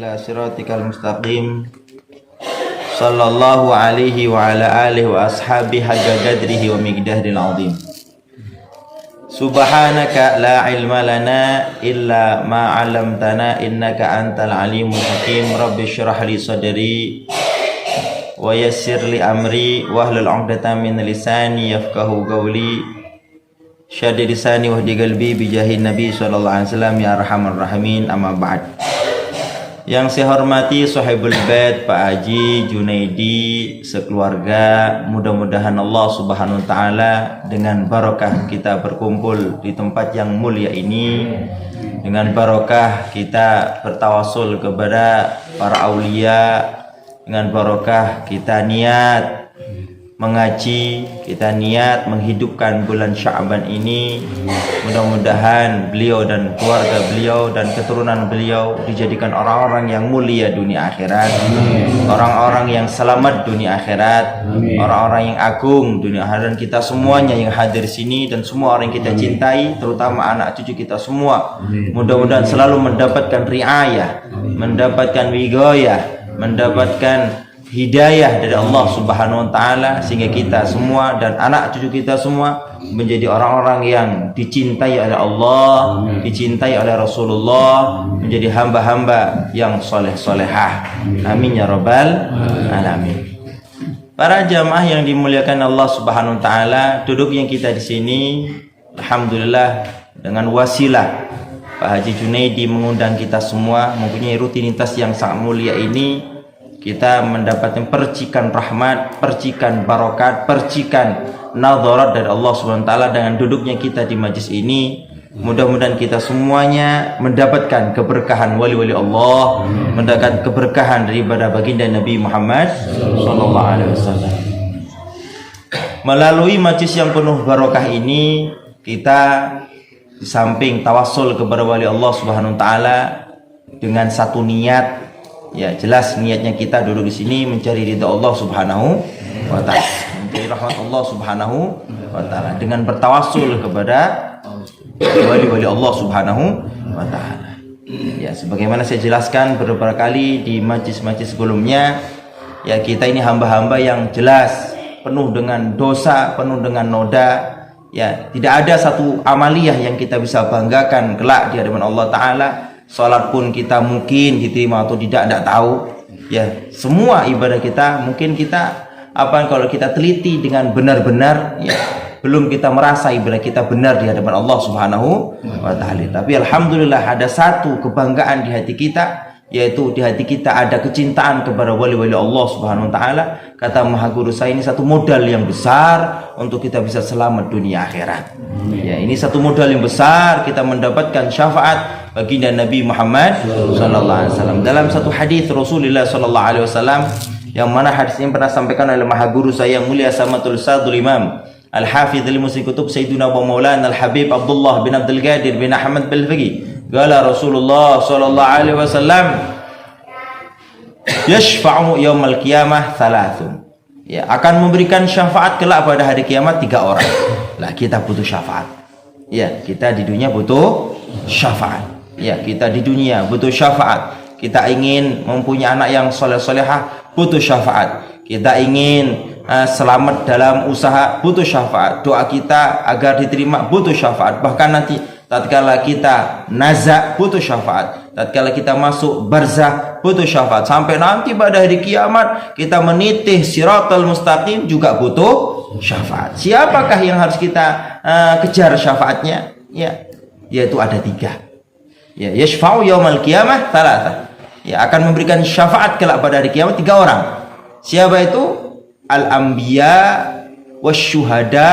ila siratikal mustaqim. Sallallahu alaihi wa ala alihi wa ashabihi haqqa qadrihi wa miqdaril azim. Subhanaka la ilma lana illa ma 'allamtana innaka antal alimul hakim. Rabbi shrah li sadri wa yassir li amri wahlul 'uqdatam min lisani yafqahu qawli. Syaddi lisani wahdi qalbi bijahin Nabi sallallahu alaihi wasallam ya arhamar rahimin. Amma ba'd. Yang saya hormati Sahibul Bait Pak Haji Junaidi sekeluarga, mudah-mudahan Allah Subhanahu wa taala dengan barokah kita berkumpul di tempat yang mulia ini, dengan barokah kita bertawasul kepada para aulia, dengan barokah kita niat mengaji, kita niat menghidupkan bulan Sya'ban ini. Mudah-mudahan beliau dan keluarga beliau dan keturunan beliau dijadikan orang-orang yang mulia dunia akhirat, orang-orang yang selamat dunia akhirat, orang-orang yang agung dunia akhirat. Dan kita semuanya yang hadir sini dan semua orang yang kita cintai, terutama anak cucu kita semua, mudah-mudahan selalu mendapatkan riayah, mendapatkan wigoyah, mendapatkan hidayah dari Allah Subhanahu wa taala, sehingga kita semua dan anak cucu kita semua menjadi orang-orang yang dicintai oleh Allah, dicintai oleh Rasulullah, menjadi hamba-hamba yang soleh-solehah. Amin ya rabbal alamin. Para jamaah yang dimuliakan Allah Subhanahu wa taala, duduk yang kita di sini alhamdulillah dengan wasilah Pak Haji Junaidi mengundang kita semua mempunyai rutinitas yang sangat mulia ini, kita mendapatkan percikan rahmat, percikan barokat, percikan nadharat dari Allah Subhanahu wa taala dengan duduknya kita di majlis ini. Mudah-mudahan kita semuanya mendapatkan keberkahan wali-wali Allah, mendapatkan keberkahan daripada baginda Nabi Muhammad sallallahu alaihi wasallam. Melalui majlis yang penuh barokah ini, kita di samping tawassul kepada wali Allah Subhanahu wa taala dengan satu niat. Ya, jelas niatnya kita duduk di sini mencari ridha Allah Subhanahu wa taala, mencari rahmat Allah Subhanahu wa taala dengan bertawassul kepada wali-wali Allah Subhanahu wa taala. Ya, sebagaimana saya jelaskan beberapa kali di majlis-majlis sebelumnya, ya kita ini hamba-hamba yang jelas penuh dengan dosa, penuh dengan noda. Ya, tidak ada satu amaliyah yang kita bisa banggakan kelak di hadapan Allah taala. Salat pun kita mungkin diterima atau tidak tahu. Ya, semua ibadah kita mungkin kita kalau kita teliti dengan benar-benar, ya, belum kita merasa ibadah kita benar di hadapan Allah Subhanahu wa taala. Tapi alhamdulillah ada satu kebanggaan di hati kita, yaitu di hati kita ada kecintaan kepada wali-wali Allah Subhanahu wa taala. Kata Maha Guru saya, ini satu modal yang besar untuk kita bisa selamat dunia akhirat. Ya, ini satu modal yang besar, kita mendapatkan syafaat baginda Nabi Muhammad sallallahu alaihi wasallam. Dalam satu hadis Rasulullah sallallahu alaihi wasallam, yang mana hadis ini pernah sampaikan oleh Maha Guru saya yang mulia Samatul Sadul Imam Al-Hafidh al-Muslim Kutub Sayyiduna wa Maulana Al-Habib Abdullah bin Abdul Qadir bin Ahmad Bil-Faqih. Qala Rasulullah sallallahu alaihi wasallam, yashfa'u yaumal qiyamah thalathun. Ya, akan memberikan syafaat kelak pada hari kiamat 3 orang. Lah, kita butuh syafaat. Ya, kita di dunia butuh syafaat. Ya, kita di dunia butuh syafaat. Kita ingin mempunyai anak yang soleh-solehah, butuh syafaat. Kita ingin selamat dalam usaha, butuh syafaat. Doa kita agar diterima, butuh syafaat. Bahkan nanti tatkala kita nazak, butuh syafaat. Tatkala kita masuk barzah, butuh syafaat. Sampai nanti pada hari kiamat kita menitih siratal mustaqim juga butuh syafaat. Siapakah yang harus kita kejar syafaatnya? Ya, yaitu ada 3. Ya, yashfa'u yaumal qiyamah thalatha. Ya, akan memberikan syafaat kelak pada hari kiamat 3 orang. Siapa itu? Al-anbiya wasyuhada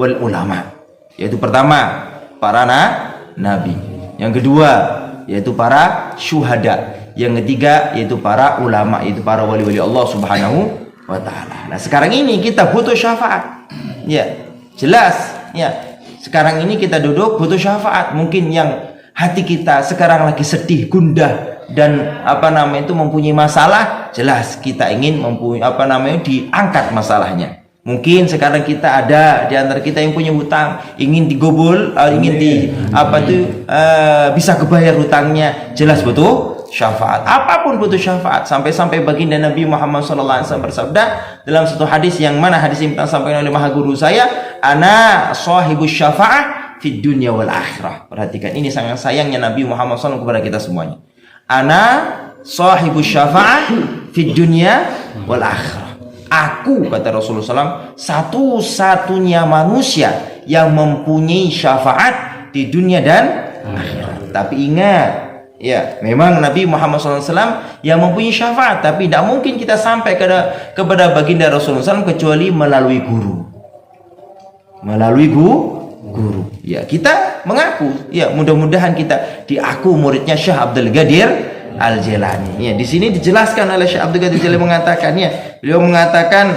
wal ulama. Yaitu pertama para nabi, yang kedua yaitu para syuhada, yang ketiga yaitu para ulama, yaitu para wali-wali Allah Subhanahu wa taala. Nah, sekarang ini kita butuh syafaat. Ya, jelas. Ya, sekarang ini kita duduk butuh syafaat. Mungkin yang hati kita sekarang lagi sedih, gundah dan mempunyai masalah, jelas kita ingin diangkat masalahnya. Mungkin sekarang kita ada di antara kita yang punya hutang, ingin digobol, bisa kebayar hutangnya, jelas betul syafaat. Apapun butuh syafaat. Sampai-sampai baginda Nabi Muhammad SAW bersabda dalam satu hadis, yang mana hadis ini disampaikan oleh maha guru saya, ana sahibus syafa'ah fid dunya wal akhirah. Perhatikan, ini sangat sayangnya Nabi Muhammad SAW kepada kita semuanya. Ana sahibus syafa'ah fid dunya wal akhirah. Aku, kata Rasulullah SAW, satu-satunya manusia yang mempunyai syafaat di dunia dan akhirat. Tapi ingat, ya, memang Nabi Muhammad SAW yang mempunyai syafaat, tapi tidak mungkin kita sampai kepada baginda Rasulullah SAW kecuali melalui guru. Melalui guru. Ya, kita mengaku, ya, mudah-mudahan kita diaku muridnya Syekh Abdul Qadir Al-Jilani. Ya, di sini dijelaskan oleh Syekh Abdul Qadir Al-Jilani mengatakan, ya, beliau mengatakan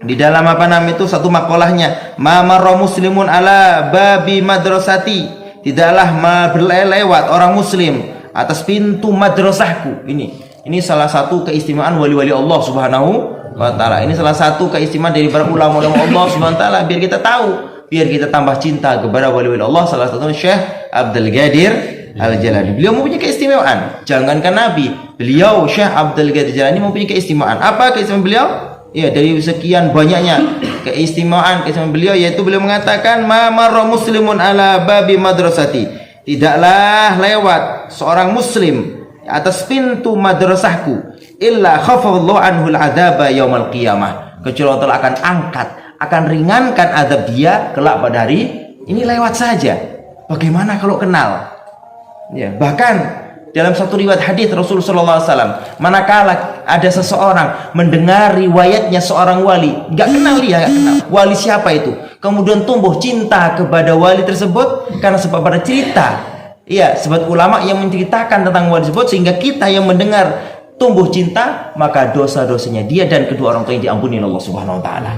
di dalam itu satu makolahnya, ma marra muslimun ala babi madrasati, tidaklah berlewat orang muslim atas pintu madrasahku. Ini salah satu keistimewaan wali-wali Allah Subhanahu wa taala. Ini salah satu keistimewaan dari para ulama-ulama Allah Subhanahu wa taala, biar kita tahu, biar kita tambah cinta kepada wali-wali Allah. Salah satunya Syekh Abdul Qadir Al-Jilani. Beliau mempunyai keistimewaan. Jangankan Nabi, beliau Syekh Abdul Qadir Al-Jilani mempunyai keistimewaan. Apa keistimewaan beliau? Ya, dari sekian banyaknya keistimewaan beliau, yaitu beliau mengatakan, ma marra muslimun ala babi madrasati, tidaklah lewat seorang muslim atas pintu madrasahku illa khafadallahu anhu al-adzaba yaumal qiyamah, kecuali Allah akan angkat, akan ringankan azab dia kelak pada hari ini lewat saja. Bagaimana kalau kenal? Ya, bahkan dalam satu riwayat hadis Rasulullah SAW, manakala ada seseorang mendengar riwayatnya seorang wali, nggak kenal dia, nggak kenal wali siapa itu, kemudian tumbuh cinta kepada wali tersebut karena sebab pada cerita, ya, sebab ulama yang menceritakan tentang wali tersebut, sehingga kita yang mendengar tumbuh cinta, maka dosa-dosanya dia dan kedua orang tuanya diampuni Allah Subhanahu Wa Taala.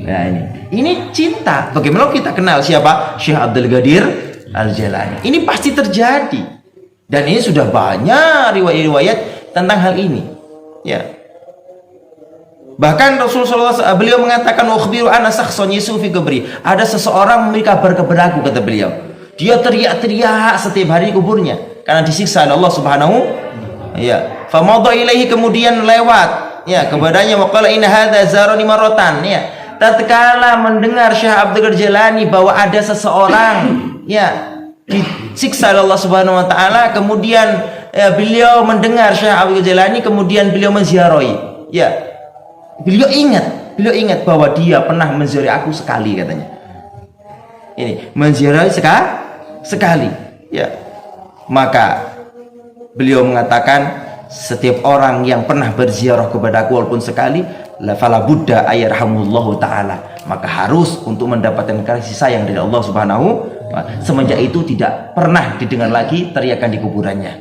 Nah, ini cinta. Bagaimana kita kenal siapa? Syekh Abdul Qadir Al-Jilani. Ini pasti terjadi, dan ini sudah banyak riwayat-riwayat tentang hal ini, ya. Bahkan Rasulullah SAW, beliau mengatakan, ukhbiru ana sakhsun yusu fi qabri, ada seseorang memberi kabar kepada aku, kata beliau, dia teriak-teriak setiap hari di kuburnya karena disiksa oleh Allah Subhanahu, ya. Famadha ilaihi, kemudian lewat, ya, kepadanya, wa qala inna hadza zarani marratan, ya. Tatkala mendengar Syekh Abdul Qadir Jilani bahwa ada seseorang, ya, disiksa oleh Allah Subhanahu wa taala, kemudian beliau mendengar Syekh Abdul Qadir Jilani, kemudian beliau menziarahi, ya. Beliau ingat bahwa dia pernah menziarahi aku sekali, katanya. Ini menziarahi sekali, ya. Maka beliau mengatakan, setiap orang yang pernah berziarah kepada aku walaupun sekali, la fala budda ayarhamullahu taala, maka harus untuk mendapatkan kasih sayang dari Allah Subhanahu wa taala. Semenjak itu tidak pernah didengar lagi teriakan di kuburannya.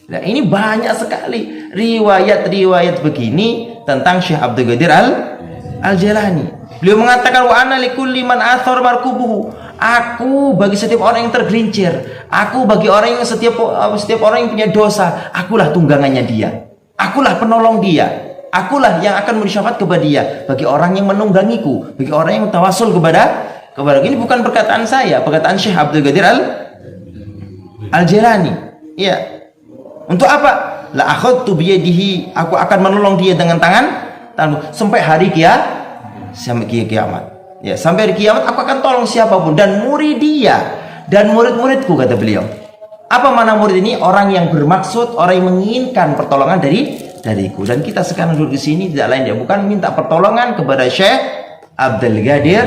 Nah, ini banyak sekali riwayat-riwayat begini tentang Syekh Abdul Qadir Al-Jilani. Beliau mengatakan, wa ana likulli man athar markubuhu, aku bagi setiap orang yang tergelincir, aku bagi orang yang setiap orang yang punya dosa, akulah tunggangannya dia, akulah penolong dia, akulah yang akan memberi syafaat kepada dia bagi orang yang menunggangiku, bagi orang yang tawasul kepada ini. Bukan perkataan saya, perkataan Syekh Abdul Qadir Al-Jilani, ya. Untuk apa? La akhadtu biyadihi, aku akan menolong dia dengan tanganku sampai hari kiamat. Ya, sampai hari kiamat aku akan tolong siapapun, dan murid dia dan murid-muridku, kata beliau. Apa mana murid ini? Orang yang bermaksud, orang yang menginginkan pertolongan dariku. Dan kita sekarang duduk di sini tidak lain dia bukan minta pertolongan kepada Syekh Abdul Qadir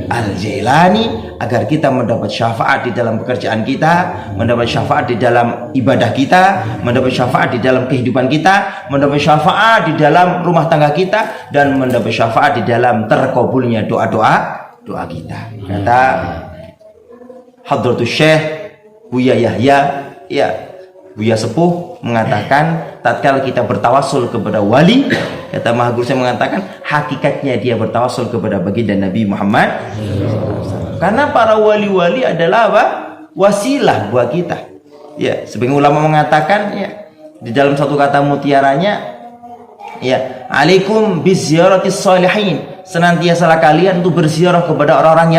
Al-Jilani agar kita mendapat syafaat di dalam pekerjaan kita, mendapat syafaat di dalam ibadah kita, mendapat syafaat di dalam kehidupan kita, mendapat syafaat di dalam rumah tangga kita, dan mendapat syafaat di dalam terkabulnya doa-doa kita. Kata Hadratus Syekh Buya Yahya, ya, Buya Sepuh mengatakan, tatkala kita bertawasul kepada wali, kata Maha Guru saya mengatakan, hakikatnya dia bertawasul kepada baginda Nabi Muhammad. Karena para wali-wali adalah apa? Wasilah buat kita. Ya, sebagian ulama mengatakan, ya, di dalam satu kata mutiaranya, ya, alaikum biziaratis sholihin, senantiasalah kalian untuk berziarah kepada orang-orang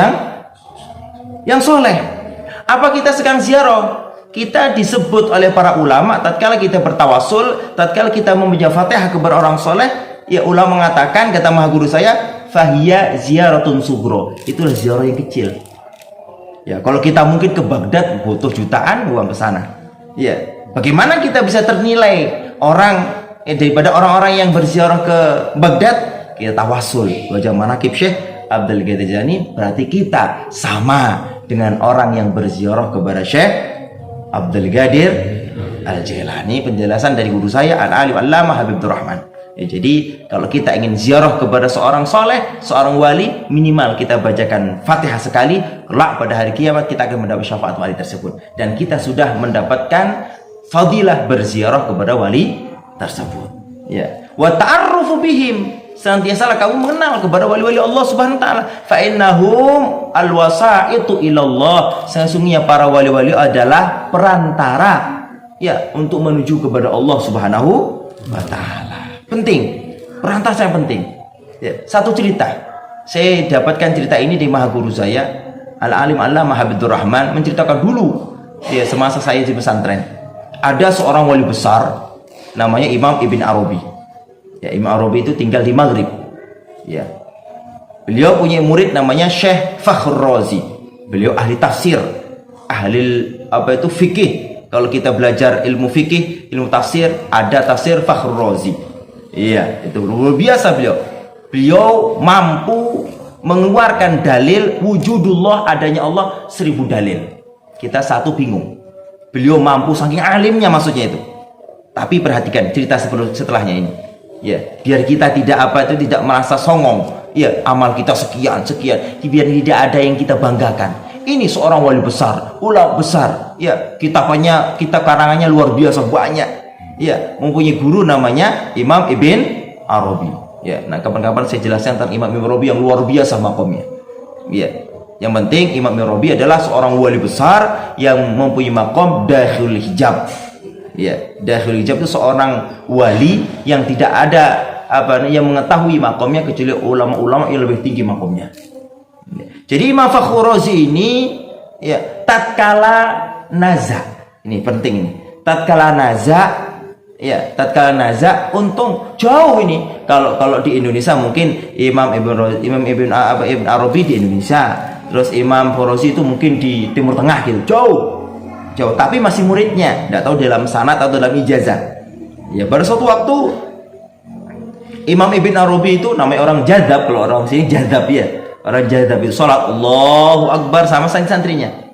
yang soleh. Apa kita sekarang ziarah? kita disebut oleh para ulama tatkala kita bertawasul, tatkala kita membaca Fatihah kepada orang soleh, ya ulama mengatakan, kata maha guru saya, fahiya ziyaratun sugro, itulah ziarah yang kecil. Ya, kalau kita mungkin ke Baghdad butuh jutaan uang ke sana. Ya, bagaimana kita bisa ternilai orang daripada orang-orang yang berziarah ke Baghdad? Kita tawasul wajah manaqib Syekh Abdul Qadir Jailani, berarti kita sama dengan orang yang berziarah kepada Syekh Abdul Qadir Al-Jailani. Penjelasan dari guru saya Al-Alim Allamah Habibur Rahman. Ya, jadi kalau kita ingin ziarah kepada seorang soleh, seorang wali, minimal kita bacakan Fatihah sekali, kelak pada hari kiamat kita akan mendapat syafaat wali tersebut, dan kita sudah mendapatkan fadilah berziarah kepada wali tersebut. Ya, wa ta'arrufu bihim, senantiasalah kamu mengenal kepada wali-wali Allah Subhanahu wa taala. Fa innahum alwasaitu ilallah, sesungguhnya para wali-wali adalah perantara ya untuk menuju kepada Allah Subhanahu wa taala. Penting, perantara yang penting. Ya, satu cerita. Saya dapatkan cerita ini di maha guru saya Al-Alim Allamah Habibur Rahman, menceritakan dulu ya semasa saya di pesantren. Ada seorang wali besar namanya Imam Ibn Arabi. Ya, Imam Arabi itu tinggal di Maghrib. Ya. Beliau punya murid namanya Syekh Fakhr Razi. Beliau ahli tafsir, ahli fikih. Kalau kita belajar ilmu fikih, ilmu tafsir, ada tafsir Fakhr Razi. Iya, itu luar biasa beliau. Beliau mampu mengeluarkan dalil wujudullah, adanya Allah 1000 dalil. Kita satu bingung. Beliau mampu saking alimnya maksudnya itu. Tapi perhatikan cerita setelahnya ini. Ya, biar kita tidak merasa songong. Ya, amal kita sekian, biar tidak ada yang kita banggakan. Ini seorang wali besar, ulama besar. Ya, kita karangannya luar biasa banyak. Ya, mempunyai guru namanya Imam Ibn Arabi. Ya, nah kapan-kapan saya jelaskan tentang Imam Ibn Arabi yang luar biasa makomnya. Ya, yang penting Imam Ibn Arabi adalah seorang wali besar yang mempunyai makom dakhilul hijab. Ya, dakhilul hijab itu seorang wali yang tidak ada yang mengetahui makomnya kecuali ulama-ulama yang lebih tinggi makomnya. Ya. Jadi Imam Fakhr Razi ini ya tatkala naza, ini penting ini. Tatkala naza untung jauh ini. Kalau di Indonesia mungkin Imam Ibn Arabi di Indonesia, terus Imam Forozi itu mungkin di Timur Tengah gitu, jauh, tapi masih muridnya, tidak tahu dalam sanad atau dalam ijazah. Ya, pada suatu waktu Imam Ibn Arabi itu namanya orang jadab, kalau orang sini jadab ya, orang jadab itu sholat Allahu Akbar sama santrinya.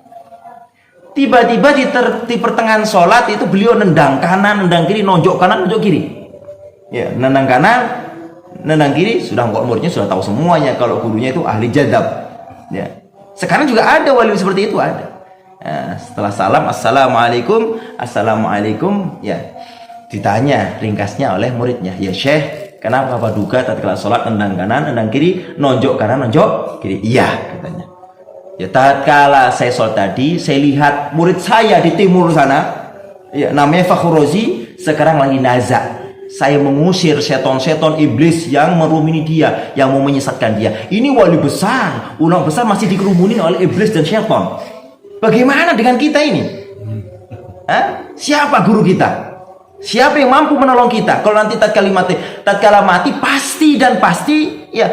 Tiba-tiba di pertengahan sholat itu beliau nendang kanan, nendang kiri, nonjok kanan, nonjok kiri. Ya, nendang kanan, nendang kiri. Sudah muridnya sudah tahu semuanya kalau gurunya itu ahli jadab. Ya. Sekarang juga ada wali seperti itu, ada. Nah, setelah salam assalamualaikum, ya ditanya ringkasnya oleh muridnya, ya Syekh, kenapa paduka tatkala sholat nendang kanan, nendang kiri, nonjok kanan, nonjok kiri? Iya, katanya. Ya, tatkala saya sholat tadi, saya lihat murid saya di timur sana, ya namanya Fakhr Razi, sekarang lagi naza. Saya mengusir seton-seton iblis yang merumuni dia, yang mau menyesatkan dia. Ini wali besar, ulama besar masih dikerumunin oleh iblis dan seton. Bagaimana dengan kita ini? Hah? Siapa guru kita? Siapa yang mampu menolong kita? Kalau nanti tatkala mati pasti ya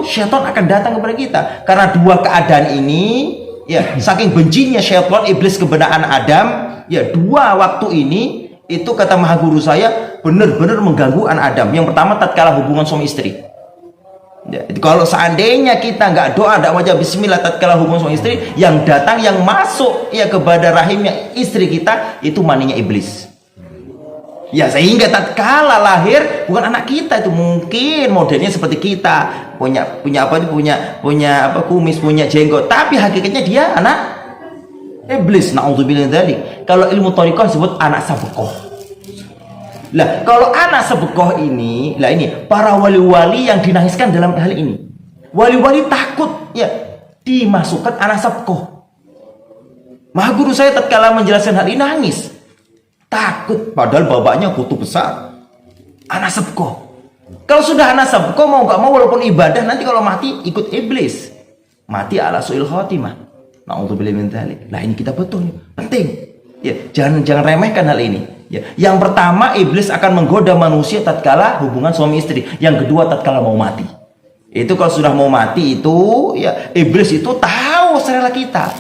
syaitan akan datang kepada kita. Karena dua keadaan ini ya, saking bencinya syaitan iblis kepada anak Adam, ya dua waktu ini itu kata maha guru saya benar-benar mengganggu anak Adam. Yang pertama tatkala hubungan suami istri. Ya, kalau seandainya kita nggak doa, nggak baca bismillah tatkala hubungan suami istri, yang datang, yang masuk ya kepada rahimnya istri kita itu maninya iblis. Ya, sehingga tatkala lahir bukan anak kita, itu mungkin modelnya seperti kita, punya kumis, punya jenggot, tapi hakikatnya dia anak iblis. Naudzubillah dzalik. Kalau ilmu thariqah disebut anak sabekoh. Lah, kalau anak sabekoh ini, para wali-wali yang dinangiskan dalam hal ini. Wali-wali takut ya dimasukkan anak sabekoh. Maha guru saya tatkala menjelaskan hal ini nangis. Takut, padahal bapaknya kutub besar, anak sabko. Kalau sudah anak sabko, mau gak mau walaupun ibadah, nanti kalau mati ikut iblis, mati ala su'il khotimah. Na'udzubillah min dzalik. Nah, ini kita betul penting. Ya, jangan remehkan hal ini. Ya, yang pertama, iblis akan menggoda manusia tatkala hubungan suami istri. Yang kedua, tatkala mau mati. Itu kalau sudah mau mati itu, ya iblis itu tahu selera kita.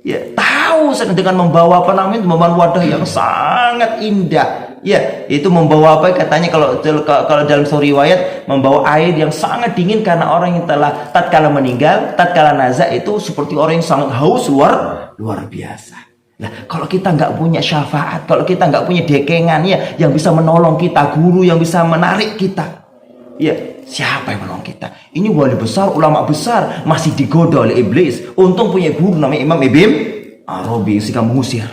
Ya, tahu dengan membawa apa namanya, membawa wadah yang sangat indah. Ya, itu membawa apa katanya kalau dalam satu riwayat membawa air yang sangat dingin karena orang yang telah tatkala meninggal, tatkala nazak itu seperti orang yang sangat haus luar biasa. Nah, kalau kita nggak punya syafaat, kalau kita nggak punya dekengan ya yang bisa menolong kita, guru yang bisa menarik kita, ya siapa yang menolong kita? Ini wali besar, ulama besar masih digoda oleh iblis. Untung punya guru namanya Imam Ibn Arabi sehingga mengusir.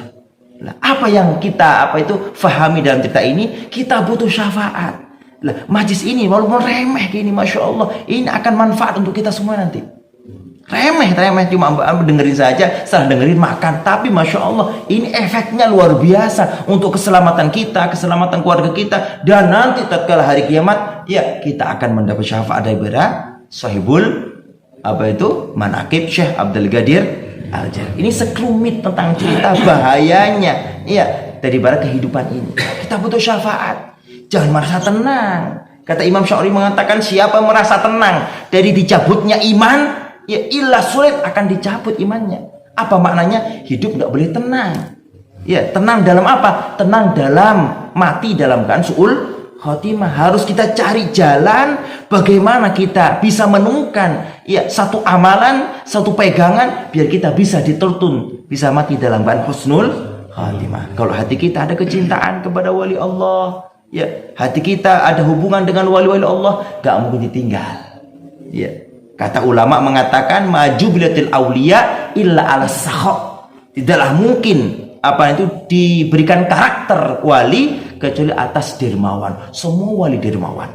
Nah, apa yang kita fahami dalam cerita ini? Kita butuh syafaat. Nah, majlis ini walaupun remeh gini, masya Allah, ini akan manfaat untuk kita semua nanti. Remeh cuma dengerin saja, setelah dengerin makan. Tapi masya Allah, ini efeknya luar biasa untuk keselamatan kita, keselamatan keluarga kita, dan nanti tatkala hari kiamat, ya kita akan mendapat syafaat daripada sahibul manaqib Syekh Abdul Qadir Al-Jilani. Ini sekelumit tentang cerita bahayanya, ya daripada kehidupan ini. Kita butuh syafaat. Jangan merasa tenang. Kata Imam Sya'ri mengatakan, siapa merasa tenang dari dicabutnya iman, ya ilah sulit akan dicabut imannya. Apa maknanya? Hidup nggak boleh tenang. Ya, tenang dalam apa? Tenang dalam mati dalam keadaan su'ul khotimah. Harus kita cari jalan bagaimana kita bisa menemukan ya satu amalan, satu pegangan biar kita bisa dituntun, bisa mati dalam keadaan husnul khotimah. Kalau hati kita ada kecintaan kepada wali Allah, ya hati kita ada hubungan dengan wali-wali Allah, gak mungkin ditinggal. Ya. Kata ulama mengatakan maju bilatil aulia illa ala sakha. Tidaklah mungkin diberikan karakter wali kecuali atas dermawan. Semua wali dermawan.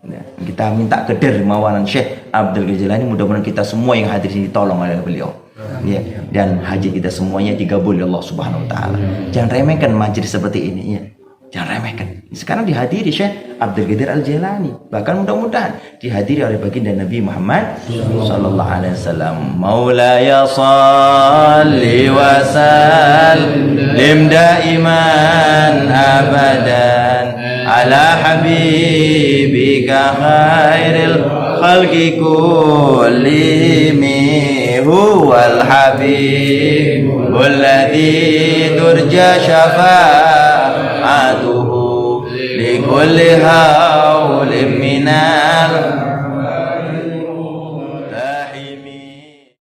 Nah, kita minta kedermawanan Syekh Abdul Qadir Jilani, mudah-mudahan kita semua yang hadir sini ditolong oleh beliau. Ya, dan haji kita semuanya digabul oleh Allah Subhanahu wa taala. Jangan remehkan majelis seperti ini ya. Jangan remehkan. Sekarang dihadiri Syekh Abdul Qadir Al-Jilani. Bahkan mudah-mudahan dihadiri oleh baginda Nabi Muhammad sallallahu alaihi wasallam. Maulaya shalli wa sallim daiman abadan ala habibika khairil khalqi kullihim huwal habib alladhi turja syafa'atuhu likulli hawlin minal